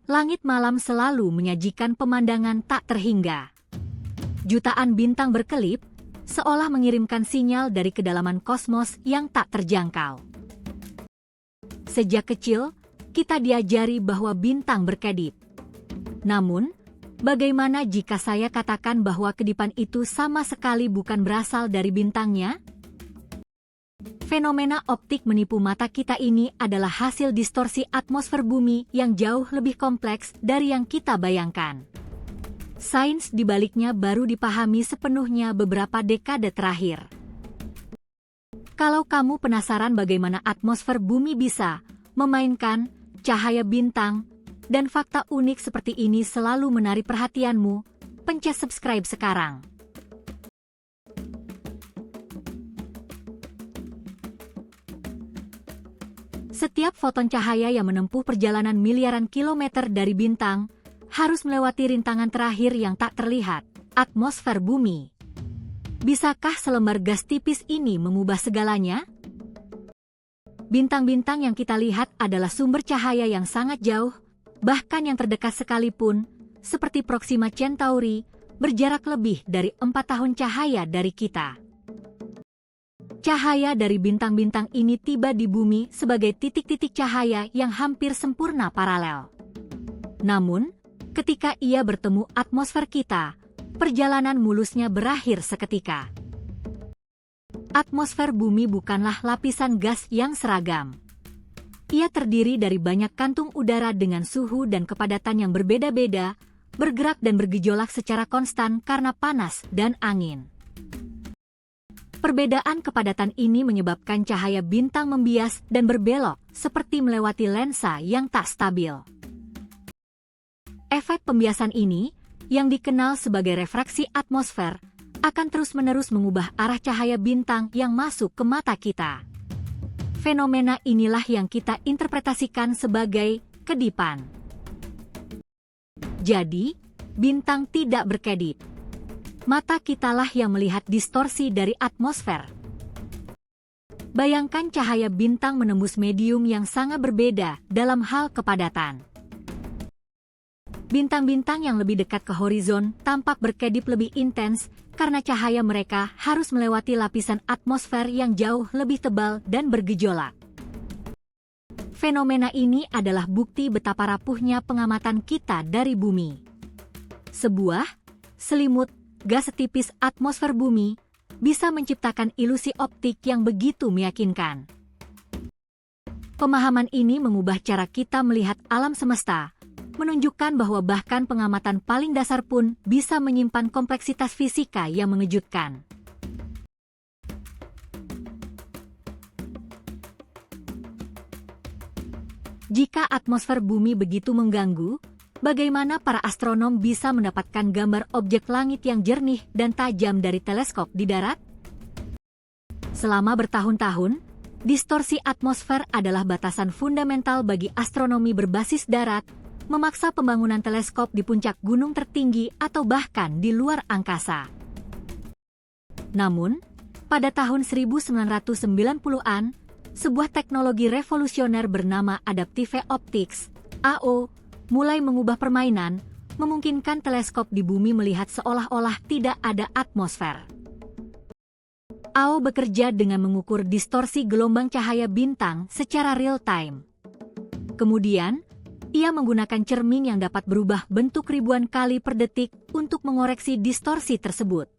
Langit malam selalu menyajikan pemandangan tak terhingga. Jutaan bintang berkelip, seolah mengirimkan sinyal dari kedalaman kosmos yang tak terjangkau. Sejak kecil, kita diajari bahwa bintang berkedip. Namun, bagaimana jika saya katakan bahwa kedipan itu sama sekali bukan berasal dari bintangnya? Fenomena optik menipu mata kita ini adalah hasil distorsi atmosfer bumi yang jauh lebih kompleks dari yang kita bayangkan. Sains di baliknya baru dipahami sepenuhnya beberapa dekade terakhir. Kalau kamu penasaran bagaimana atmosfer bumi bisa memainkan cahaya bintang dan fakta unik seperti ini selalu menarik perhatianmu, pencet subscribe sekarang. Setiap foton cahaya yang menempuh perjalanan miliaran kilometer dari bintang harus melewati rintangan terakhir yang tak terlihat, atmosfer bumi. Bisakah selembar gas tipis ini mengubah segalanya? Bintang-bintang yang kita lihat adalah sumber cahaya yang sangat jauh, bahkan yang terdekat sekalipun, seperti Proxima Centauri, berjarak lebih dari 4 tahun cahaya dari kita. Cahaya dari bintang-bintang ini tiba di bumi sebagai titik-titik cahaya yang hampir sempurna paralel. Namun, ketika ia bertemu atmosfer kita, perjalanan mulusnya berakhir seketika. Atmosfer bumi bukanlah lapisan gas yang seragam. Ia terdiri dari banyak kantung udara dengan suhu dan kepadatan yang berbeda-beda, bergerak dan bergejolak secara konstan karena panas dan angin. Perbedaan kepadatan ini menyebabkan cahaya bintang membias dan berbelok, seperti melewati lensa yang tak stabil. Efek pembiasan ini, yang dikenal sebagai refraksi atmosfer, akan terus-menerus mengubah arah cahaya bintang yang masuk ke mata kita. Fenomena inilah yang kita interpretasikan sebagai kedipan. Jadi, bintang tidak berkedip. Mata kitalah yang melihat distorsi dari atmosfer. Bayangkan cahaya bintang menembus medium yang sangat berbeda dalam hal kepadatan. Bintang-bintang yang lebih dekat ke horizon tampak berkedip lebih intens karena cahaya mereka harus melewati lapisan atmosfer yang jauh lebih tebal dan bergejolak. Fenomena ini adalah bukti betapa rapuhnya pengamatan kita dari bumi. Sebuah selimut gas setipis atmosfer bumi bisa menciptakan ilusi optik yang begitu meyakinkan. Pemahaman ini mengubah cara kita melihat alam semesta, menunjukkan bahwa bahkan pengamatan paling dasar pun bisa menyimpan kompleksitas fisika yang mengejutkan. Jika atmosfer bumi begitu mengganggu, bagaimana para astronom bisa mendapatkan gambar objek langit yang jernih dan tajam dari teleskop di darat? Selama bertahun-tahun, distorsi atmosfer adalah batasan fundamental bagi astronomi berbasis darat, memaksa pembangunan teleskop di puncak gunung tertinggi atau bahkan di luar angkasa. Namun, pada tahun 1990-an, sebuah teknologi revolusioner bernama Adaptive Optics, AO, mulai mengubah permainan, memungkinkan teleskop di bumi melihat seolah-olah tidak ada atmosfer. AO bekerja dengan mengukur distorsi gelombang cahaya bintang secara real-time. Kemudian, ia menggunakan cermin yang dapat berubah bentuk ribuan kali per detik untuk mengoreksi distorsi tersebut.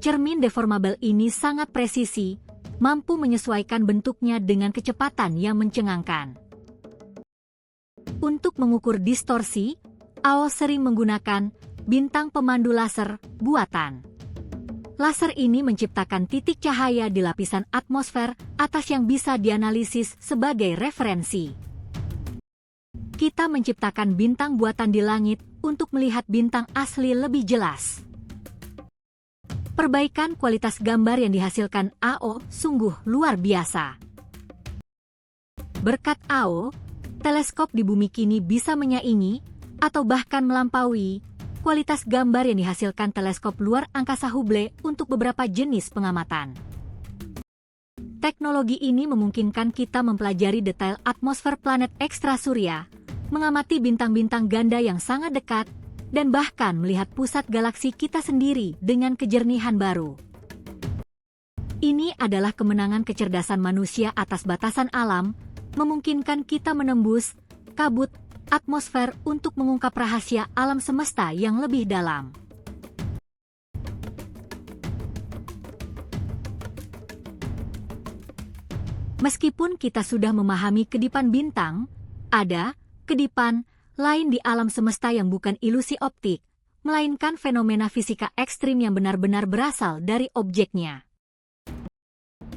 Cermin deformable ini sangat presisi, mampu menyesuaikan bentuknya dengan kecepatan yang mencengangkan. Untuk mengukur distorsi, AO sering menggunakan bintang pemandu laser buatan. Laser ini menciptakan titik cahaya di lapisan atmosfer atas yang bisa dianalisis sebagai referensi. Kita menciptakan bintang buatan di langit untuk melihat bintang asli lebih jelas. Perbaikan kualitas gambar yang dihasilkan AO sungguh luar biasa. Berkat AO, teleskop di bumi kini bisa menyaingi, atau bahkan melampaui, kualitas gambar yang dihasilkan teleskop luar angkasa Hubble untuk beberapa jenis pengamatan. Teknologi ini memungkinkan kita mempelajari detail atmosfer planet ekstrasurya, mengamati bintang-bintang ganda yang sangat dekat, dan bahkan melihat pusat galaksi kita sendiri dengan kejernihan baru. Ini adalah kemenangan kecerdasan manusia atas batasan alam, memungkinkan kita menembus kabut atmosfer untuk mengungkap rahasia alam semesta yang lebih dalam. Meskipun kita sudah memahami kedipan bintang, ada kedipan lain di alam semesta yang bukan ilusi optik, melainkan fenomena fisika ekstrim yang benar-benar berasal dari objeknya.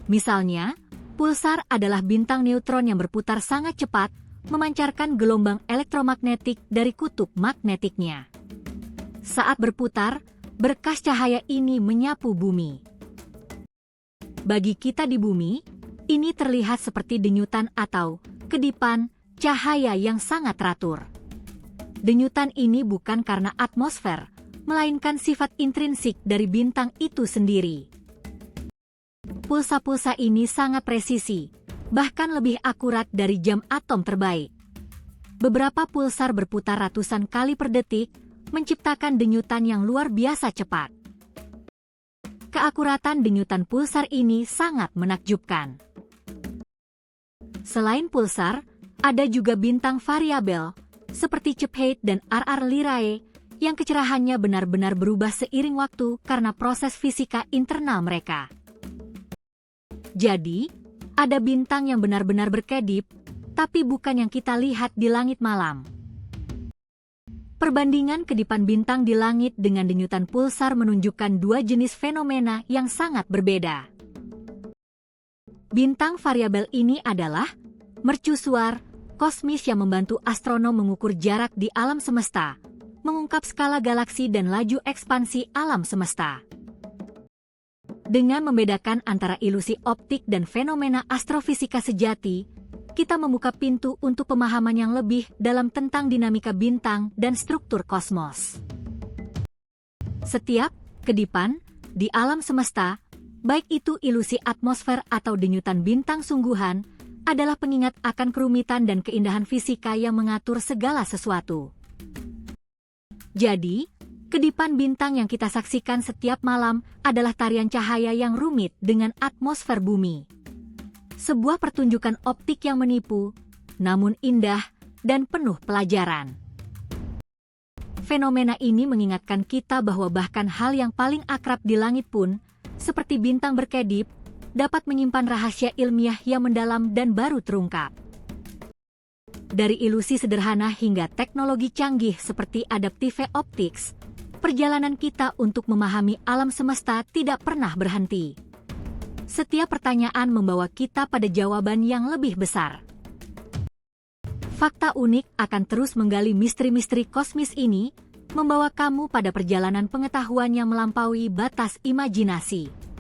Misalnya, pulsar adalah bintang neutron yang berputar sangat cepat, memancarkan gelombang elektromagnetik dari kutub magnetiknya. Saat berputar, berkas cahaya ini menyapu bumi. Bagi kita di bumi, ini terlihat seperti denyutan atau kedipan cahaya yang sangat teratur. Denyutan ini bukan karena atmosfer, melainkan sifat intrinsik dari bintang itu sendiri. Pulsa-pulsa ini sangat presisi, bahkan lebih akurat dari jam atom terbaik. Beberapa pulsar berputar ratusan kali per detik, menciptakan denyutan yang luar biasa cepat. Keakuratan denyutan pulsar ini sangat menakjubkan. Selain pulsar, ada juga bintang variabel, seperti Cepheid dan RR Lyrae, yang kecerahannya benar-benar berubah seiring waktu karena proses fisika internal mereka. Jadi, ada bintang yang benar-benar berkedip, tapi bukan yang kita lihat di langit malam. Perbandingan kedipan bintang di langit dengan denyutan pulsar menunjukkan dua jenis fenomena yang sangat berbeda. Bintang variabel ini adalah mercusuar kosmis yang membantu astronom mengukur jarak di alam semesta, mengungkap skala galaksi dan laju ekspansi alam semesta. Dengan membedakan antara ilusi optik dan fenomena astrofisika sejati, kita membuka pintu untuk pemahaman yang lebih dalam tentang dinamika bintang dan struktur kosmos. Setiap kedipan di alam semesta, baik itu ilusi atmosfer atau denyutan bintang sungguhan, adalah pengingat akan kerumitan dan keindahan fisika yang mengatur segala sesuatu. Jadi, kedipan bintang yang kita saksikan setiap malam adalah tarian cahaya yang rumit dengan atmosfer bumi. Sebuah pertunjukan optik yang menipu, namun indah dan penuh pelajaran. Fenomena ini mengingatkan kita bahwa bahkan hal yang paling akrab di langit pun, seperti bintang berkedip, dapat menyimpan rahasia ilmiah yang mendalam dan baru terungkap. Dari ilusi sederhana hingga teknologi canggih seperti adaptive optics, perjalanan kita untuk memahami alam semesta tidak pernah berhenti. Setiap pertanyaan membawa kita pada jawaban yang lebih besar. Fakta unik akan terus menggali misteri-misteri kosmis ini, membawa kamu pada perjalanan pengetahuan yang melampaui batas imajinasi.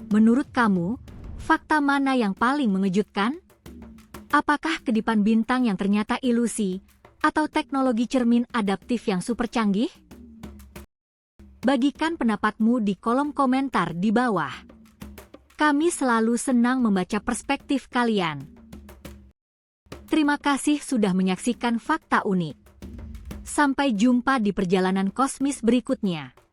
Menurut kamu, fakta mana yang paling mengejutkan? Apakah kedipan bintang yang ternyata ilusi, atau teknologi cermin adaptif yang super canggih? Bagikan pendapatmu di kolom komentar di bawah. Kami selalu senang membaca perspektif kalian. Terima kasih sudah menyaksikan Fakta Unik. Sampai jumpa di perjalanan kosmis berikutnya.